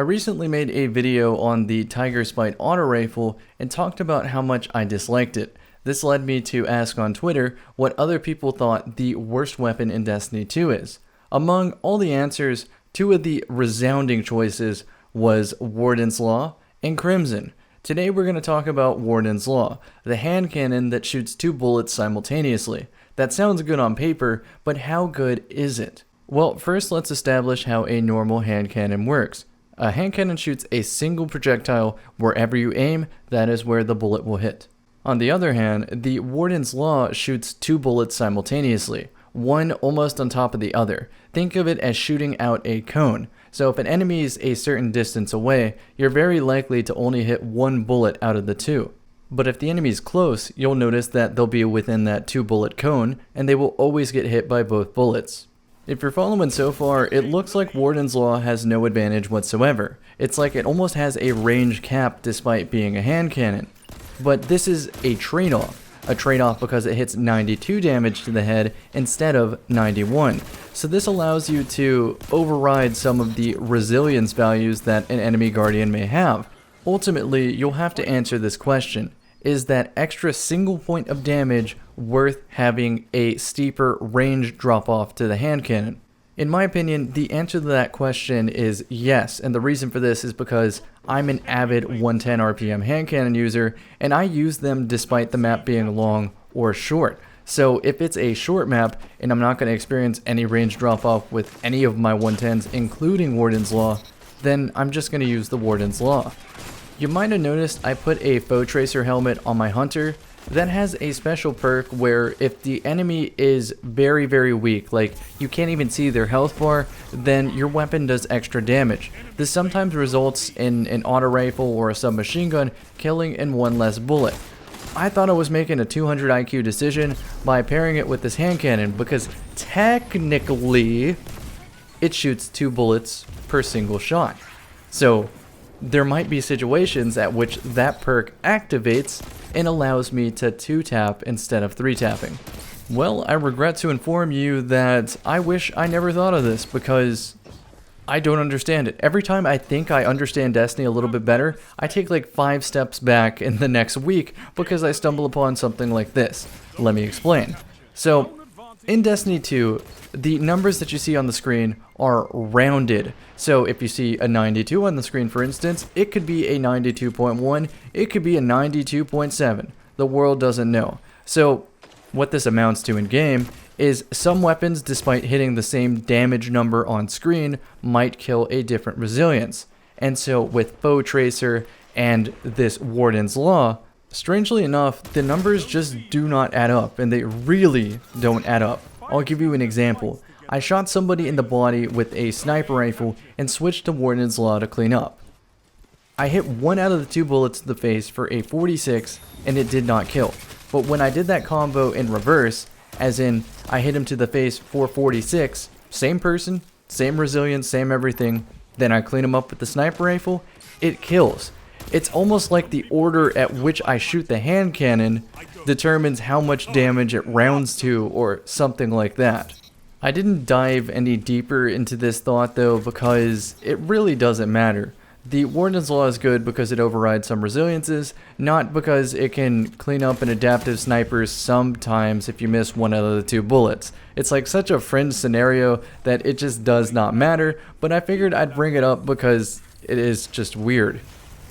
I recently made a video on the Tiger Spite auto rifle and talked about how much I disliked it. This led me to ask on Twitter what other people thought the worst weapon in Destiny 2 is. Among all the answers, two of the resounding choices was Warden's Law and Crimson. Today we're going to talk about Warden's Law, the hand cannon that shoots two bullets simultaneously. That sounds good on paper, but how good is it? Well, first let's establish how a normal hand cannon works. A hand cannon shoots a single projectile wherever you aim, that is where the bullet will hit. On the other hand, the Warden's Law shoots two bullets simultaneously, one almost on top of the other. Think of it as shooting out a cone. So if an enemy is a certain distance away, you're very likely to only hit one bullet out of the two. But if the enemy is close, you'll notice that they'll be within that two bullet cone, and they will always get hit by both bullets. If you're following so far, it looks like Warden's Law has no advantage whatsoever. It's like it almost has a range cap despite being a hand cannon. But this is a trade-off. A trade-off because it hits 92 damage to the head instead of 91. So this allows you to override some of the resilience values that an enemy guardian may have. Ultimately, you'll have to answer this question. Is that extra single point of damage worth having a steeper range drop-off to the hand cannon? In my opinion, the answer to that question is yes, and the reason for this is because I'm an avid 110 RPM hand cannon user, and I use them despite the map being long or short. So if it's a short map, and I'm not going to experience any range drop-off with any of my 110s, including Warden's Law, then I'm just going to use the Warden's Law. You might have noticed I put a Foe Tracer helmet on my Hunter. That has a special perk where if the enemy is very, very weak, like you can't even see their health bar, then your weapon does extra damage. This sometimes results in an auto rifle or a submachine gun killing in one less bullet. I thought I was making a 200 IQ decision by pairing it with this hand cannon because technically it shoots two bullets per single shot. So there might be situations at which that perk activates and allows me to 2-tap instead of 3-tapping. Well, I regret to inform you that I wish I never thought of this because I don't understand it. Every time I think I understand Destiny a little bit better, I take like 5 steps back in the next week because I stumble upon something like this. Let me explain. So, in Destiny 2, the numbers that you see on the screen are rounded. So if you see a 92 on the screen, for instance, it could be a 92.1, it could be a 92.7. The world doesn't know. So what this amounts to in game is some weapons, despite hitting the same damage number on screen, might kill a different resilience. And so with Foe Tracer and this Warden's Law, strangely enough, the numbers just do not add up, and they really don't add up. I'll give you an example. I shot somebody in the body with a sniper rifle and switched to Warden's Law to clean up. I hit one out of the two bullets to the face for a 46 and it did not kill. But when I did that combo in reverse, as in I hit him to the face for 46, same person, same resilience, same everything, then I clean him up with the sniper rifle, it kills. It's almost like the order at which I shoot the hand cannon determines how much damage it rounds to or something like that. I didn't dive any deeper into this thought though because it really doesn't matter. The Warden's Law is good because it overrides some resiliences, not because it can clean up an adaptive sniper sometimes if you miss one out of the two bullets. It's like such a fringe scenario that it just does not matter, but I figured I'd bring it up because it is just weird.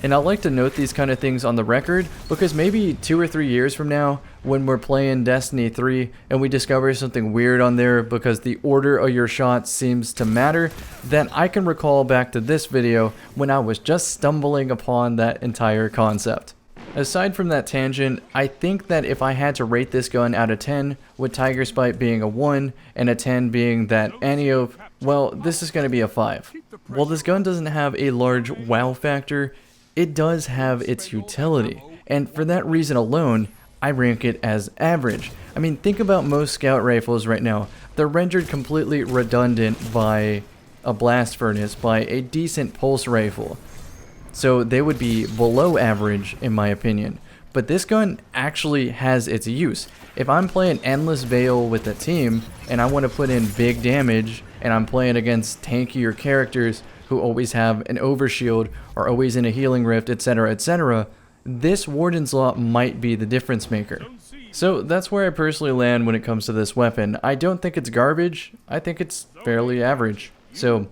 And I'd like to note these kind of things on the record because maybe 2 or 3 years from now, when we're playing Destiny 3 and we discover something weird on there because the order of your shots seems to matter, then I can recall back to this video when I was just stumbling upon that entire concept. Aside from that tangent, I think that if I had to rate this gun out of 10, with Tiger Spite being a 1 and a 10 being that Anio, well, this is going to be a 5. While this gun doesn't have a large wow factor, it does have its utility, and for that reason alone, I rank it as average. I mean, think about most scout rifles right now. They're rendered completely redundant by a blast furnace, by a decent pulse rifle. So they would be below average in my opinion. But this gun actually has its use. If I'm playing Endless Veil with a team, and I want to put in big damage, and I'm playing against tankier characters who always have an overshield, are always in a healing rift, etc., etc., this Warden's Law might be the difference maker. So that's where I personally land when it comes to this weapon. I don't think it's garbage, I think it's fairly average. So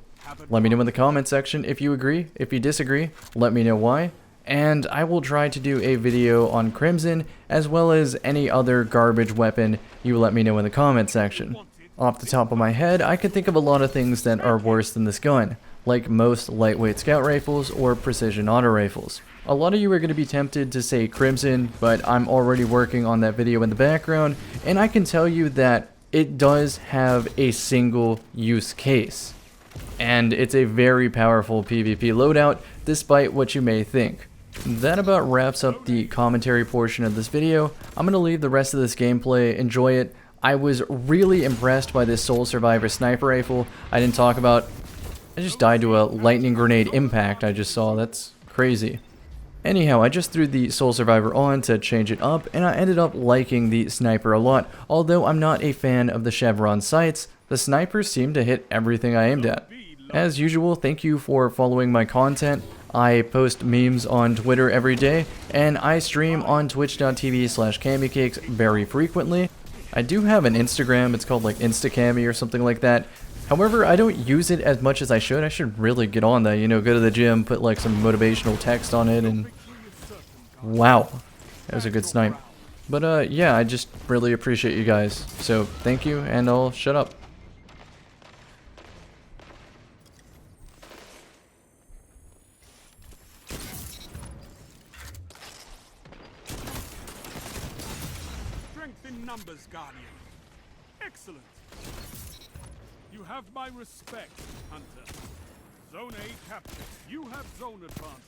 let me know in the comment section if you agree. If you disagree, let me know why. And I will try to do a video on Crimson, as well as any other garbage weapon you let me know in the comment section. Off the top of my head, I could think of a lot of things that are worse than this gun, like most lightweight scout rifles or precision auto rifles. A lot of you are going to be tempted to say Crimson, but I'm already working on that video in the background, and I can tell you that it does have a single use case. And it's a very powerful PvP loadout, despite what you may think. That about wraps up the commentary portion of this video. I'm going to leave the rest of this gameplay, enjoy it. I was really impressed by this Soul Survivor sniper rifle. I didn't talk about... I just died to a lightning grenade impact I just saw. That's crazy. Anyhow, I just threw the Soul Survivor on to change it up, and I ended up liking the sniper a lot. Although I'm not a fan of the chevron sights, the snipers seem to hit everything I aimed at. As usual, thank you for following my content. I post memes on Twitter every day, and I stream on twitch.tv/CammyCakes very frequently. I do have an Instagram, it's called like Instacammy or something like that. However, I don't use it as much as I should. I should really get on that, you know, go to the gym, put like some motivational text on it, and wow, that was a good snipe. But yeah, I just really appreciate you guys. So thank you, and I'll shut up. Strength in numbers, Guardian. Excellent. You have my respect, Hunter. Zone A captured. You have zone advantage.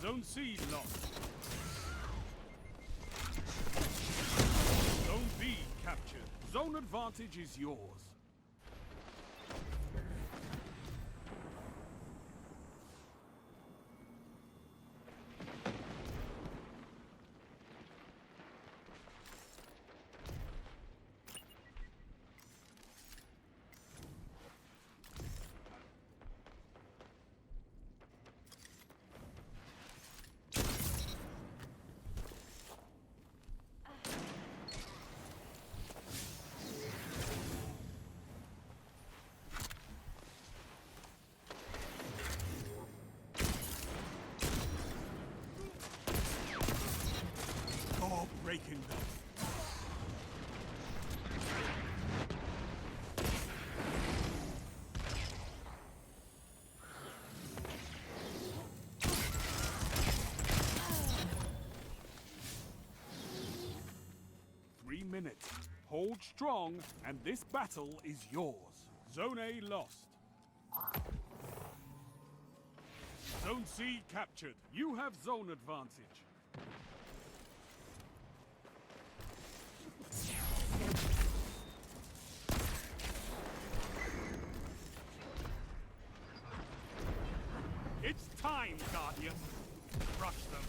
Zone C lost. Zone B captured. Zone advantage is yours. Breaking them. Minutes. Hold strong, and this battle is yours. Zone A lost. Zone C captured. You have zone advantage. It's time, Guardian. Crush them.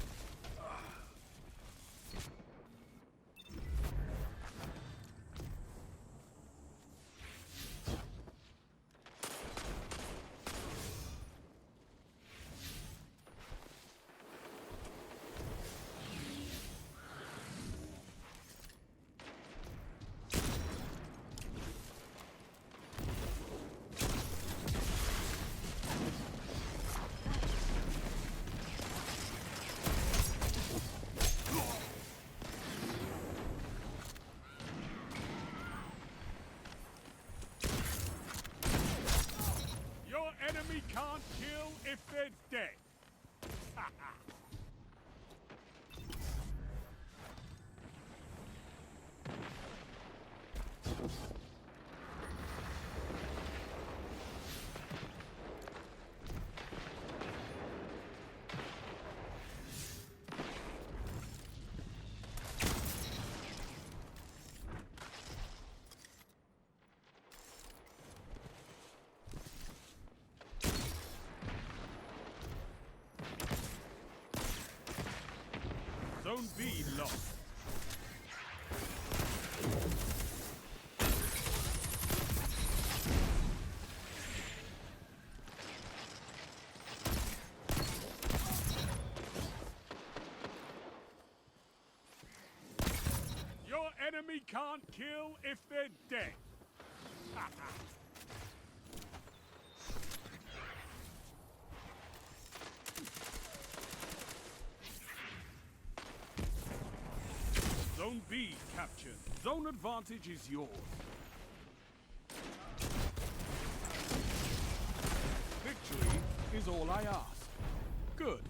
Zone B lost. Your enemy can't kill if they're dead. Zone B captured. Zone advantage is yours. Victory is all I ask. Good.